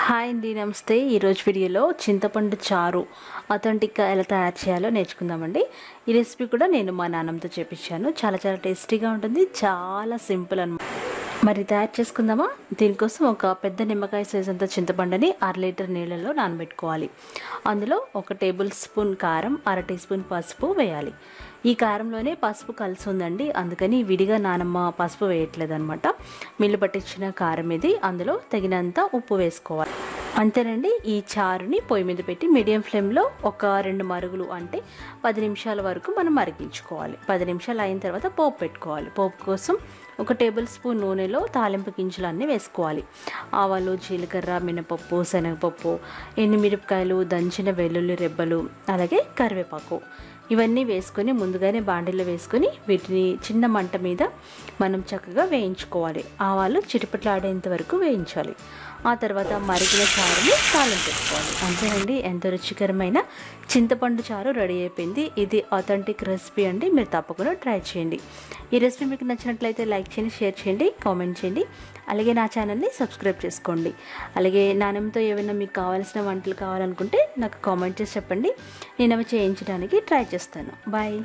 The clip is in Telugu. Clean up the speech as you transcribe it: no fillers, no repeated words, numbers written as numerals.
హాయ్ అండి, నమస్తే. ఈరోజు వీడియోలో చింతపండు చారు అథెంటిక్గా ఎలా తయారు చేయాలో నేర్చుకుందామండి. ఈ రెసిపీ కూడా నేను మా నాన్నమ్మతో చేపించాను. చాలా చాలా టేస్టీగా ఉంటుంది, చాలా సింపుల్ అనమాట. మరి తయారు చేసుకుందామా? దీనికోసం ఒక పెద్ద నిమ్మకాయ సైజ్ అంత చింతపండుని 1/2 లీటర్ నీళ్ళలో నానబెట్టుకోవాలి. అందులో 1 టేబుల్ స్పూన్ కారం, 1/2 టీ స్పూన్ పసుపు వేయాలి. ఈ కారంలోనే పసుపు కలిసి ఉందండి, అందుకని విడిగా నానమ్మ పసుపు వేయట్లేదనమాట. మిల్లు పట్టించిన కారం ఇది. అందులో తగినంత ఉప్పు వేసుకోవాలి. అంతేనండి. ఈ చారుని పొయ్యి మీద పెట్టి మీడియం ఫ్లేమ్లో ఒక 2 మరుగులు అంటే 10 నిమిషాల వరకు మనం మరిగించుకోవాలి. 10 నిమిషాలు అయిన తర్వాత పోపు పెట్టుకోవాలి. పోపు కోసం 1 టేబుల్ స్పూన్ నూనెలో తాలింపు గింజలు అన్నీ వేసుకోవాలి. ఆవాలు, జీలకర్ర, మినపప్పు, శనగపప్పు, ఎండుమిరపకాయలు, దంచిన వెల్లుల్లి రెబ్బలు, అలాగే కరివేపాకు ఇవన్నీ వేసుకొని ముందుగానే బాండీలో వేసుకొని వీటిని చిన్న మంట మీద మనం చక్కగా వేయించుకోవాలి. ఆవాలు చిటిపట్లాడేంత వరకు వేయించాలి. ఆ తర్వాత మరిగిన చారుని తాళం పెట్టుకోవాలి. అంతేనండి, ఎంతో రుచికరమైన చింతపండు చారు రెడీ అయిపోయింది. ఇది ఆథెంటిక్ రెసిపీ అండి, మీరు తప్పకుండా ట్రై చేయండి. ఈ రెసిపీ మీకు నచ్చినట్లయితే లైక్ చేయండి, షేర్ చేయండి, కామెంట్ చేయండి. అలాగే నా ఛానల్ని సబ్స్క్రైబ్ చేసుకోండి. అలాగే నాన్నమ్మతో ఏమైనా మీకు కావాల్సిన వంటలు కావాలనుకుంటే నాకు కామెంట్ చేసి చెప్పండి, నేను అవి చేయించడానికి ట్రై చేస్తాను. బాయ్.